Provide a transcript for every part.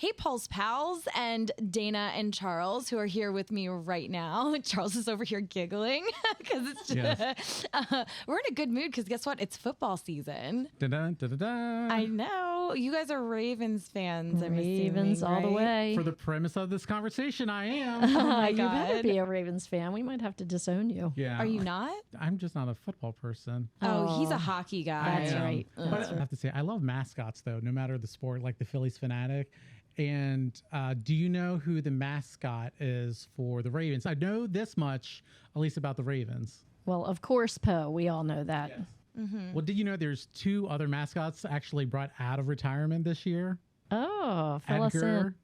Hey, Pulse Pals and Dana and Charles, who are here with me right now. Charles is over here giggling because it's just, we're in a good mood because guess what? It's football season. I know. You guys are Ravens fans, I'm assuming, Ravens all the way. For the premise of this conversation, I am. Oh my You God. better be a Ravens fan. We might have to disown you. Yeah. Are you not? I'm just not a football person. Oh, he's a hockey guy. That's right. But I have to say, I love mascots, though, no matter the sport, like the Phillies fanatic. And do you know who the mascot is for the Ravens? I know this much, at least about the Ravens. Well, of course, Poe. We all know that. Yes. Well, did you know there's 2 other mascots actually brought out of retirement this year? Oh, fill us in. Edgar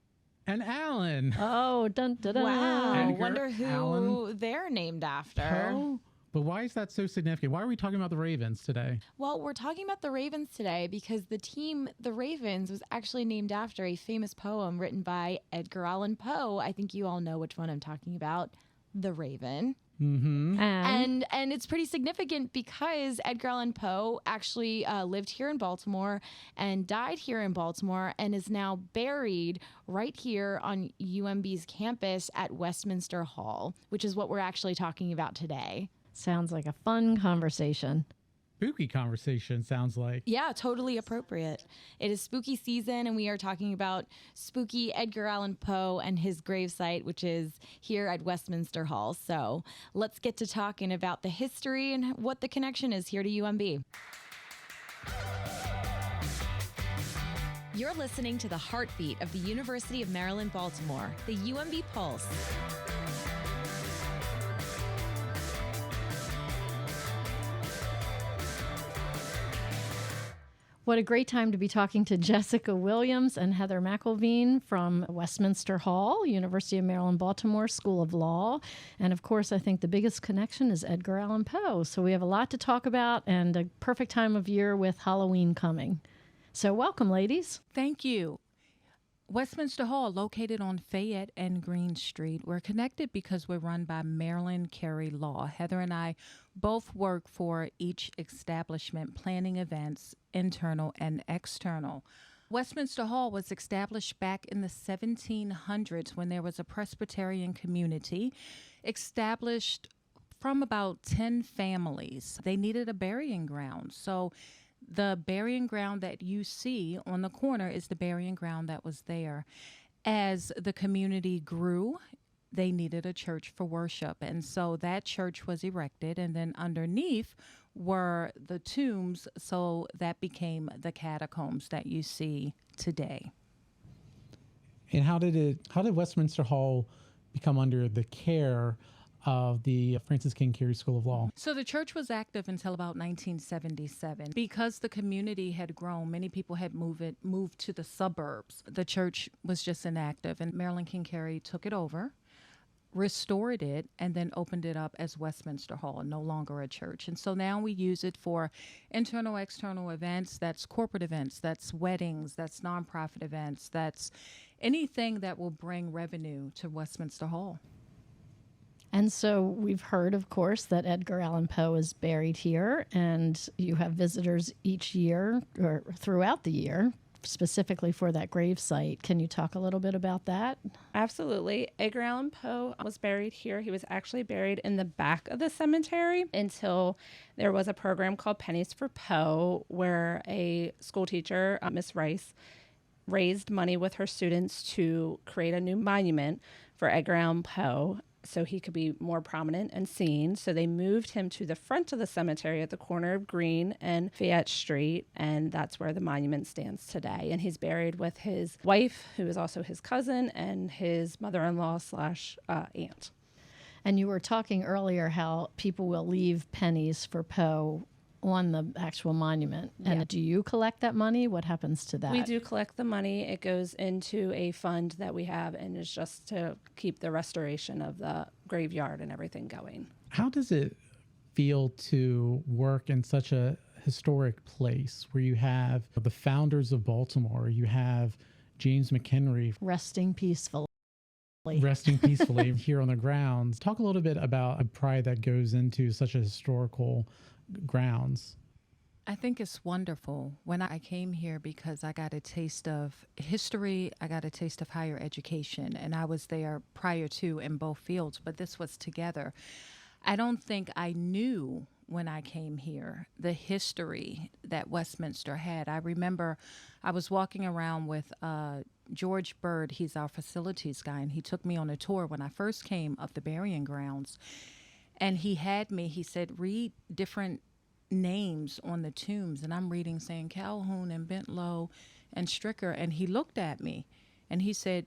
and Allan. Oh, dun, dun, dun. Wow. Edgar Wonder who Allan they're named after. Poe? But why is that so significant? Why are we talking about the Ravens today? Well, we're talking about the Ravens today because the team, the Ravens, was actually named after a famous poem written by Edgar Allan Poe. I think you all know which one I'm talking about, The Raven. Mm-hmm. And And it's pretty significant because Edgar Allan Poe actually lived here in Baltimore and died here in Baltimore and is now buried right here on UMB's campus at Westminster Hall, which is what we're actually talking about today. sounds like a fun conversation. Spooky conversation, sounds like. Yeah, totally appropriate. It is spooky season, and we are talking about spooky Edgar Allan Poe and his gravesite, which is here at Westminster Hall. So let's get to talking about the history and what the connection is here to UMB. You're listening to the heartbeat of the University of Maryland, Baltimore, the UMB Pulse. What a great time to be talking to Jessica Williams and Heather McKlveen from Westminster Hall, University of Maryland, Baltimore School of Law. And of course, I think the biggest connection is Edgar Allan Poe. So we have a lot to talk about and a perfect time of year with Halloween coming. So welcome, ladies. Thank you. Westminster Hall, located on Fayette and Green Street. We're connected because we're run by Maryland Carey Law. Heather and I both work for each establishment, planning events, internal and external. Westminster Hall was established back in the 1700s when there was a Presbyterian community established from about 10 families. They needed a burying ground. So the burying ground that you see on the corner is the burying ground that was there. As the community grew, they needed a church for worship. And so that church was erected, and then underneath were the tombs. So that became the catacombs that you see today. And how did Westminster Hall become under the care of the Francis King Carey School of Law? So the church was active until about 1977. Because the community had grown, many people had moved to the suburbs. The church was just inactive, and Maryland King Carey took it over, restored it, and then opened it up as Westminster Hall, no longer a church. And so now we use it for internal, external events. That's corporate events, that's weddings, that's nonprofit events, that's anything that will bring revenue to Westminster Hall. And so we've heard, of course, that Edgar Allan Poe is buried here, and you have visitors each year or throughout the year, specifically for that gravesite. Can you talk a little bit about that? Absolutely. Edgar Allan Poe was buried here. He was actually buried in the back of the cemetery until there was a program called Pennies for Poe, where a school teacher, Miss Rice, raised money with her students to create a new monument for Edgar Allan Poe, so he could be more prominent and seen. So they moved him to the front of the cemetery at the corner of Green and Fayette Street, and that's where the monument stands today. And he's buried with his wife, who is also his cousin, and his mother-in-law / aunt. And you were talking earlier how people will leave pennies for Poe on the actual monument. And do you collect that money? What happens to that? We do collect the money. It goes into a fund that we have, and it's just to keep the restoration of the graveyard and everything going. How does it feel to work in such a historic place where you have the founders of Baltimore, you have James McHenry resting peacefully here on the grounds? Talk a little bit about a pride that goes into such a historical grounds. I think it's wonderful. When I came here, because I got a taste of history, I got a taste of higher education, and I was there prior to in both fields, but this was together. I don't think I knew when I came here the history that Westminster had. I remember I was walking around with George Bird. He's our facilities guy, and he took me on a tour when I first came of the burying grounds. And he said, read different names on the tombs. And I'm reading saying Calhoun and Bentlow and Stricker. And he looked at me and he said,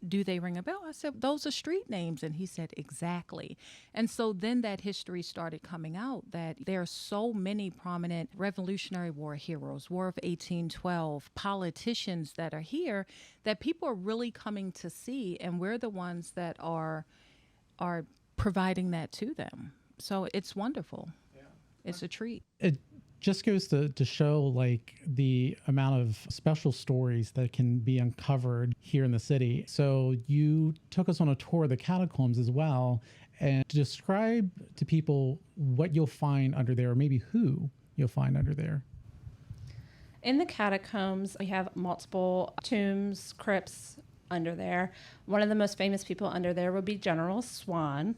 do they ring a bell? I said, those are street names. And he said, exactly. And so then that history started coming out, that there are so many prominent Revolutionary War heroes, War of 1812, politicians that are here that people are really coming to see. And we're the ones that are providing that to them. So it's wonderful. Yeah. It's a treat. It just goes to show like the amount of special stories that can be uncovered here in the city. So you took us on a tour of the catacombs as well, and describe to people what you'll find under there, or maybe who you'll find under there. In the catacombs, we have multiple tombs, crypts under there. One of the most famous people under there would be General Swan.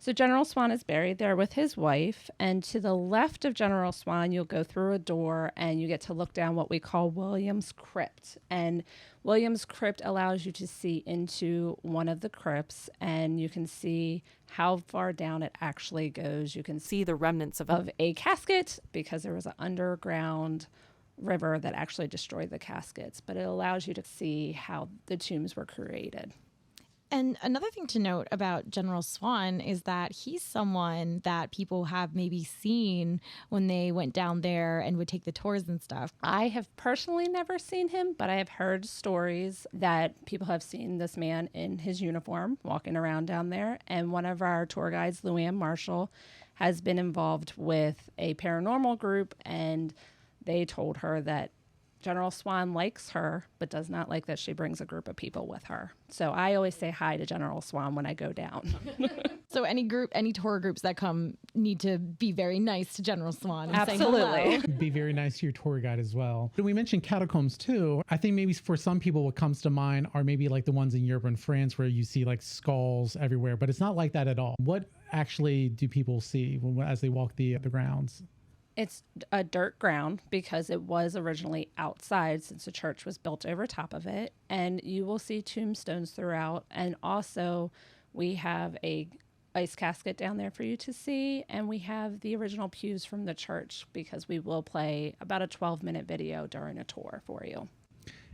So General Swan is buried there with his wife, and to the left of General Swan, you'll go through a door and you get to look down what we call William's Crypt. And William's Crypt allows you to see into one of the crypts, and you can see how far down it actually goes. You can see the remnants of a casket, because there was an underground river that actually destroyed the caskets, but it allows you to see how the tombs were created. And another thing to note about General Swan is that he's someone that people have maybe seen when they went down there and would take the tours and stuff. I have personally never seen him, but I have heard stories that people have seen this man in his uniform walking around down there. And one of our tour guides, Luann Marshall, has been involved with a paranormal group, and they told her that General Swan likes her, but does not like that she brings a group of people with her. So I always say hi to General Swan when I go down. So any tour groups that come need to be very nice to General Swan. And absolutely. Say hello. Be very nice to your tour guide as well. And we mentioned catacombs too. I think maybe for some people what comes to mind are maybe like the ones in Europe and France where you see like skulls everywhere, but it's not like that at all. What actually do people see as they walk the grounds? It's a dirt ground because it was originally outside since the church was built over top of it. And you will see tombstones throughout. And also we have a ice casket down there for you to see. And we have the original pews from the church because we will play about a 12-minute video during a tour for you.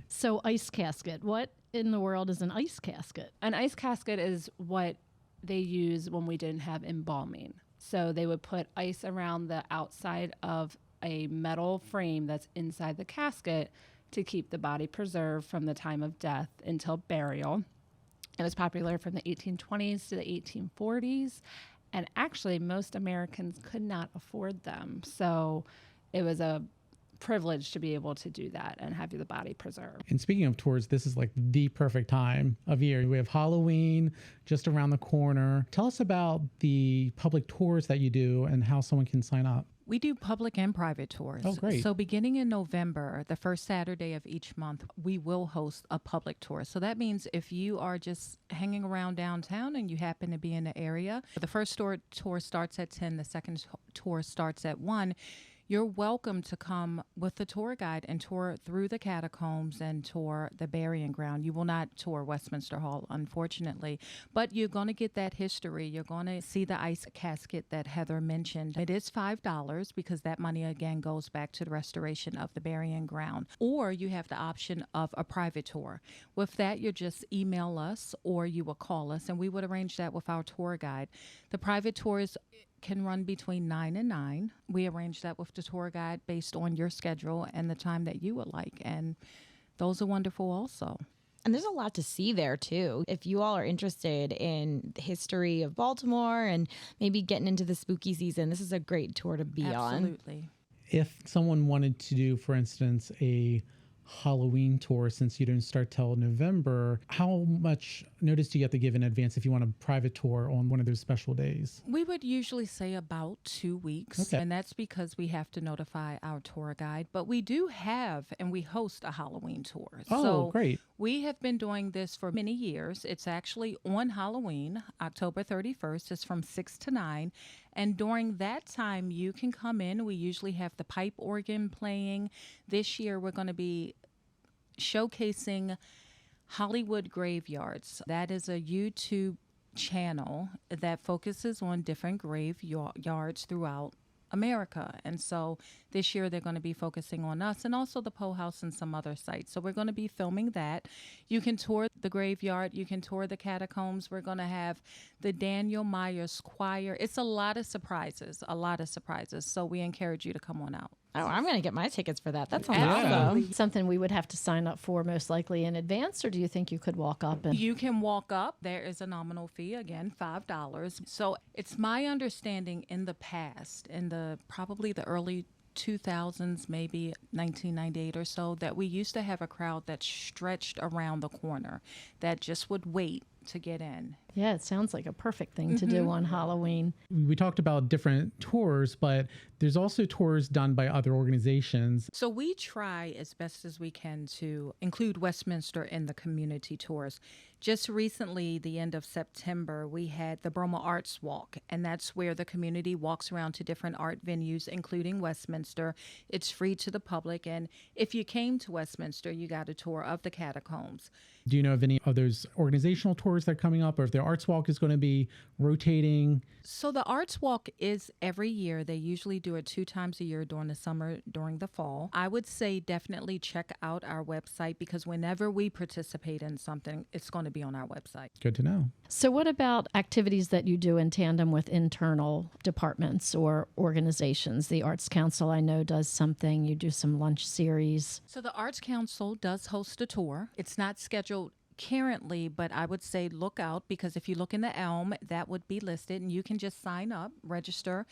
So ice casket, what in the world is an ice casket? An ice casket is what they use when we didn't have embalming. So they would put ice around the outside of a metal frame that's inside the casket to keep the body preserved from the time of death until burial. It was popular from the 1820s to the 1840s. And actually, most Americans could not afford them. So it was a privilege to be able to do that and have the body preserved. And speaking of tours, this is like the perfect time of year. We have Halloween just around the corner. Tell us about the public tours that you do and how someone can sign up. We do public and private tours. Oh, great. So beginning in November, the first Saturday of each month, we will host a public tour. So that means if you are just hanging around downtown and you happen to be in the area, the first tour starts at 10, the second tour starts at 1. You're welcome to come with the tour guide and tour through the catacombs and tour the burying ground. You will not tour Westminster Hall, unfortunately, but you're going to get that history. You're going to see the ice casket that Heather mentioned. It is $5 because that money, again, goes back to the restoration of the burying ground. Or you have the option of a private tour. With that, you just email us or you will call us, and we would arrange that with our tour guide. The private tours can run between 9 and 9. We arrange that with the tour guide based on your schedule and the time that you would like. And those are wonderful also. And there's a lot to see there, too. If you all are interested in the history of Baltimore and maybe getting into the spooky season, this is a great tour to be on. Absolutely. If someone wanted to do, for instance, a Halloween tour, since you don't start till November, how much notice do you have to give in advance if you want a private tour on one of those special days? We would usually say about 2 weeks, Okay. and that's because we have to notify our tour guide. But we do have and we host a Halloween tour. Oh, so great. We have been doing this for many years. It's actually on Halloween, October 31st. It's from 6 to 9. And during that time, you can come in. We usually have the pipe organ playing. This year, we're going to be showcasing Hollywood Graveyards. That is a YouTube channel that focuses on different graveyards throughout America. And so this year they're going to be focusing on us and also the Poe House and some other sites. So we're going to be filming that. You can tour the graveyard. You can tour the catacombs. We're going to have the Daniel Myers Choir. It's a lot of surprises. So we encourage you to come on out. Oh, I'm going to get my tickets for that. That sounds Yeah. awesome. Something we would have to sign up for most likely in advance, or do you think you could walk up and... You can walk up. There is a nominal fee, again, $5. So it's my understanding in the past, probably the early 2000s, maybe 1998 or so, that we used to have a crowd that stretched around the corner that just would wait to get in. Yeah, it sounds like a perfect thing to do on Halloween. We talked about different tours, but there's also tours done by other organizations. So we try as best as we can to include Westminster in the community tours. Just recently, the end of September, we had the Broma Arts Walk, and that's where the community walks around to different art venues, including Westminster. It's free to the public, and if you came to Westminster, you got a tour of the catacombs. Do you know of any of those organizational tours that are coming up, or if the Arts Walk is going to be rotating? So the Arts Walk is every year. They usually do it 2 times a year during the summer, during the fall. I would say definitely check out our website, because whenever we participate in something, it's going to be on our website. Good to know. So what about activities that you do in tandem with internal departments or organizations? The Arts Council, I know, does something. You do some lunch series. So the Arts Council does host a tour. It's not scheduled currently, but I would say look out, because if you look in the Elm, that would be listed, and you can just sign up, register,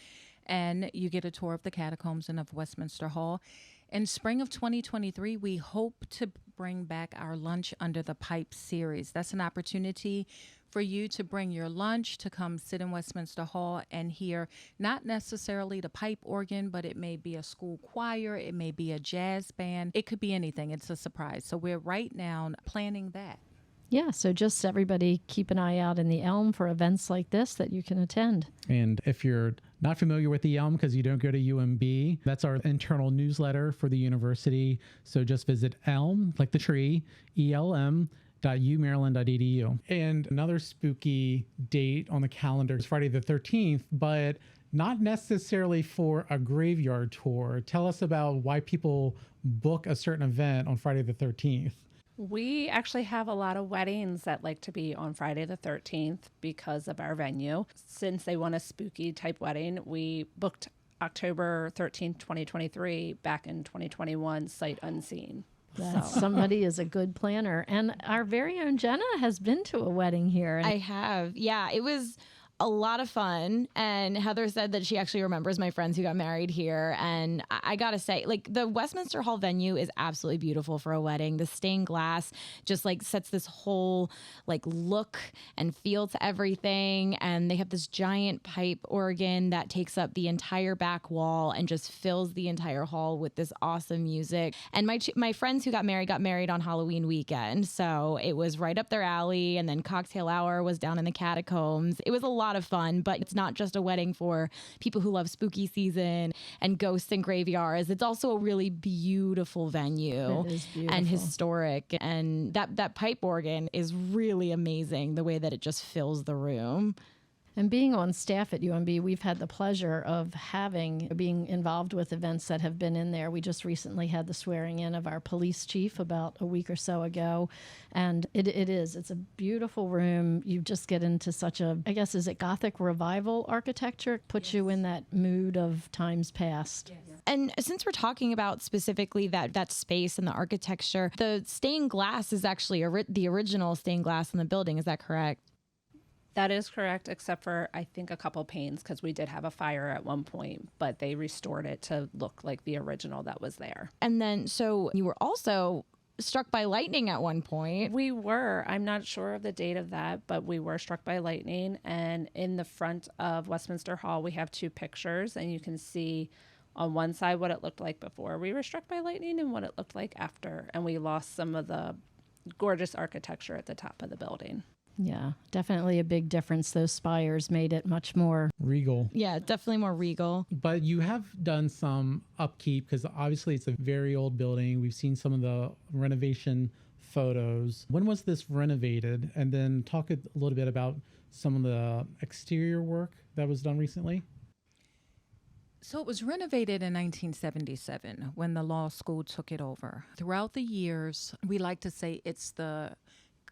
and you get a tour of the catacombs and of Westminster Hall. In spring of 2023, we hope to bring back our Lunch Under the Pipe series. That's an opportunity for you to bring your lunch, to come sit in Westminster Hall and hear not necessarily the pipe organ, but it may be a school choir, it may be a jazz band, it could be anything. It's a surprise. So we're right now planning that. Yeah, so just everybody keep an eye out in the Elm for events like this that you can attend. And if you're not familiar with the Elm because you don't go to UMB, that's our internal newsletter for the university. So just visit Elm, like the tree, elm.umaryland.edu. And another spooky date on the calendar is Friday the 13th, but not necessarily for a graveyard tour. Tell us about why people book a certain event on Friday the 13th. We actually have a lot of weddings that like to be on Friday the 13th because of our venue. Since they want a spooky type wedding, we booked October 13th, 2023 back in 2021, sight unseen. Somebody is a good planner. And our very own Jenna has been to a wedding here. I have. Yeah, it was a lot of fun. And Heather said that she actually remembers my friends who got married here. And I gotta say, like, the Westminster Hall venue is absolutely beautiful for a wedding. The stained glass just like sets this whole like look and feel to everything. And they have this giant pipe organ that takes up the entire back wall and just fills the entire hall with this awesome music. And my friends who got married on Halloween weekend. So it was right up their alley. And then cocktail hour was down in the catacombs. It was a lot of fun, but it's not just a wedding for people who love spooky season and ghosts and graveyards. It's also a really beautiful venue. It is beautiful. And historic. And that pipe organ is really amazing, the way that it just fills the room. And being on staff at UMB, we've had the pleasure of being involved with events that have been in there. We just recently had the swearing in of our police chief about a week or so ago. And it's a beautiful room. You just get into such a, I guess, is it Gothic revival architecture? It puts you in that mood of times past. Yes. And since we're talking about specifically that space and the architecture, the stained glass is actually the original stained glass in the building. Is that correct? That is correct, except for, I think, a couple panes, because we did have a fire at one point, but they restored it to look like the original that was there. And then, so you were also struck by lightning at one point. We were. I'm not sure of the date of that, but we were struck by lightning. And in the front of Westminster Hall, we have 2 pictures, and you can see on one side what it looked like before we were struck by lightning and what it looked like after. And we lost some of the gorgeous architecture at the top of the building. Yeah, definitely a big difference. Those spires made it much more regal. Yeah, definitely more regal. But you have done some upkeep because obviously it's a very old building. We've seen some of the renovation photos. When was this renovated? And then talk a little bit about some of the exterior work that was done recently. So it was renovated in 1977 when the law school took it over. Throughout the years, we like to say it's the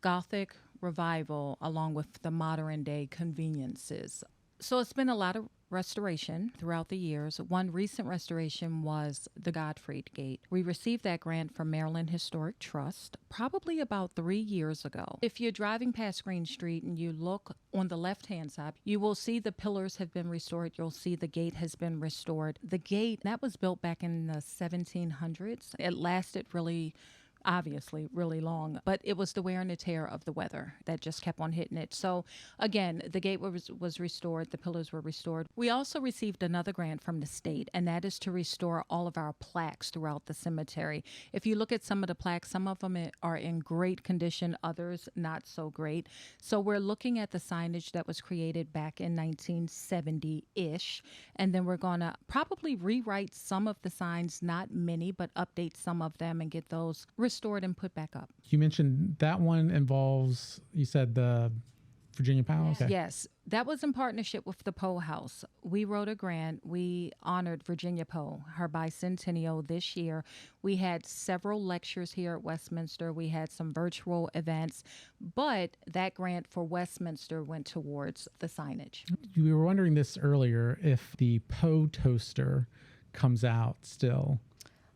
Gothic revival along with the modern day conveniences. So it's been a lot of restoration throughout the years. One recent restoration was the Gottfried Gate. We received that grant from Maryland Historic Trust probably about 3 years ago. If you're driving past Green Street and you look on the left-hand side, you will see the pillars have been restored. You'll see the gate has been restored. The gate, that was built back in the 1700s. It lasted obviously really long, but it was the wear and the tear of the weather that just kept on hitting it. So again, the gate was restored, the pillars were restored. We also received another grant from the state, and that is to restore all of our plaques throughout the cemetery. If you look at some of the plaques, some of them are in great condition, others not so great. So we're looking at the signage that was created back in 1970-ish, and then we're gonna probably rewrite some of the signs, not many, but update some of them and get those restored and put back up. You mentioned that one involves, you said the Virginia Poe? Yes. Okay. Yes, that was in partnership with the Poe House. We wrote a grant. We honored Virginia Poe, her bicentennial this year. We had several lectures here at Westminster. We had some virtual events, but that grant for Westminster went towards the signage. We were wondering this earlier, if the Poe toaster comes out still.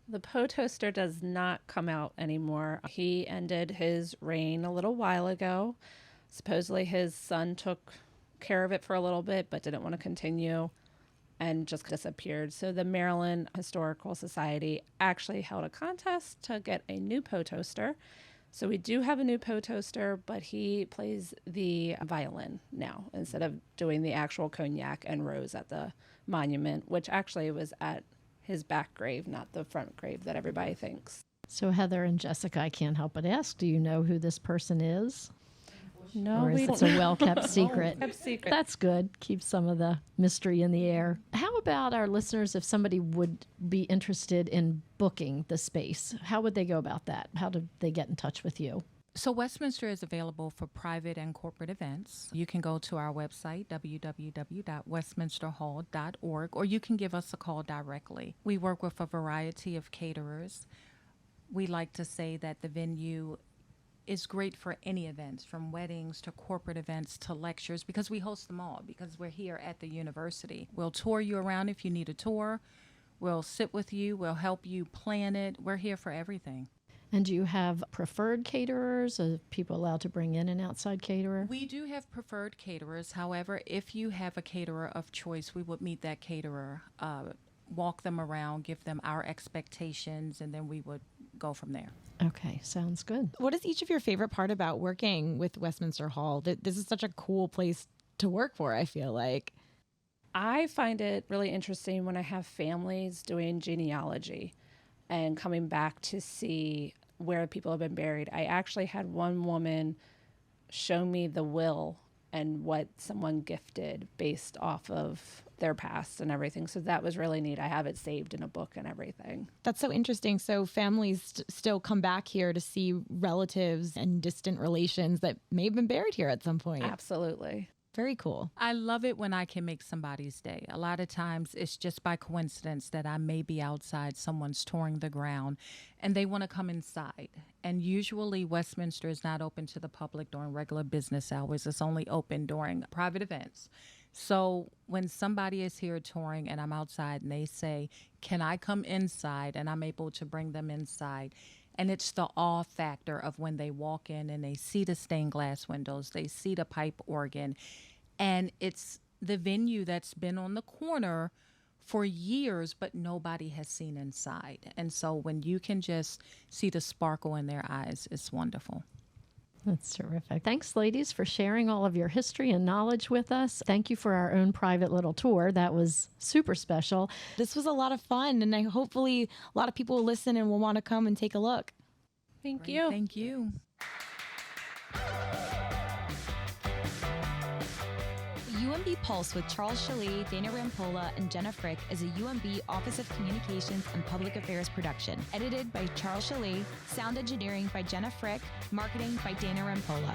The Poe toaster does not come out anymore. He ended his reign a little while ago. Supposedly his son took care of it for a little bit, but didn't want to continue and just disappeared. So the Maryland Historical Society actually held a contest to get a new Poe toaster. So we do have a new Poe toaster, but he plays the violin now instead of doing the actual cognac and rose at the monument, which actually was at his back grave, not the front grave that everybody thinks. So Heather and Jessica, I can't help but ask, do you know who this person is? No, or is it a well-kept secret? Kept secret. That's good. Keep some of the mystery in the air. How about our listeners, if somebody would be interested in booking the space? How would they go about that? How do they get in touch with you? So Westminster is available for private and corporate events. You can go to our website, www.westminsterhall.org, or you can give us a call directly. We work with a variety of caterers. We like to say that the venue is great for any events, from weddings to corporate events to lectures, because we host them all, because we're here at the university. We'll tour you around if you need a tour. We'll sit with you. We'll help you plan it. We're here for everything. And do you have preferred caterers? Are people allowed to bring in an outside caterer? We do have preferred caterers. However, if you have a caterer of choice, we would meet that caterer, walk them around, give them our expectations, and then we would go from there. Okay, sounds good. What is each of your favorite part about working with Westminster Hall? This is such a cool place to work for, I feel like. I find it really interesting when I have families doing genealogy and coming back to see where people have been buried. I actually had one woman show me the will and what someone gifted based off of their past and everything. So that was really neat. I have it saved in a book and everything. That's so interesting. So families still come back here to see relatives and distant relations that may have been buried here at some point. Absolutely. Very cool. I love it when I can make somebody's day. A lot of times it's just by coincidence that I may be outside, someone's touring the ground, and they want to come inside. And usually Westminster is not open to the public during regular business hours. It's only open during private events. So when somebody is here touring and I'm outside and they say, can I come inside? And I'm able to bring them inside. And it's the awe factor of when they walk in and they see the stained glass windows, they see the pipe organ, and it's the venue that's been on the corner for years, but nobody has seen inside. And so when you can just see the sparkle in their eyes, it's wonderful. That's terrific. Thanks, ladies, for sharing all of your history and knowledge with us. Thank you for our own private little tour. That was super special. This was a lot of fun, and hopefully a lot of people will listen and will want to come and take a look. Thank you. Thank you. UMB Pulse with Charles Chalet, Dana Rampolla, and Jenna Frick is a UMB Office of Communications and Public Affairs production. Edited by Charles Chalet, sound engineering by Jenna Frick, marketing by Dana Rampolla.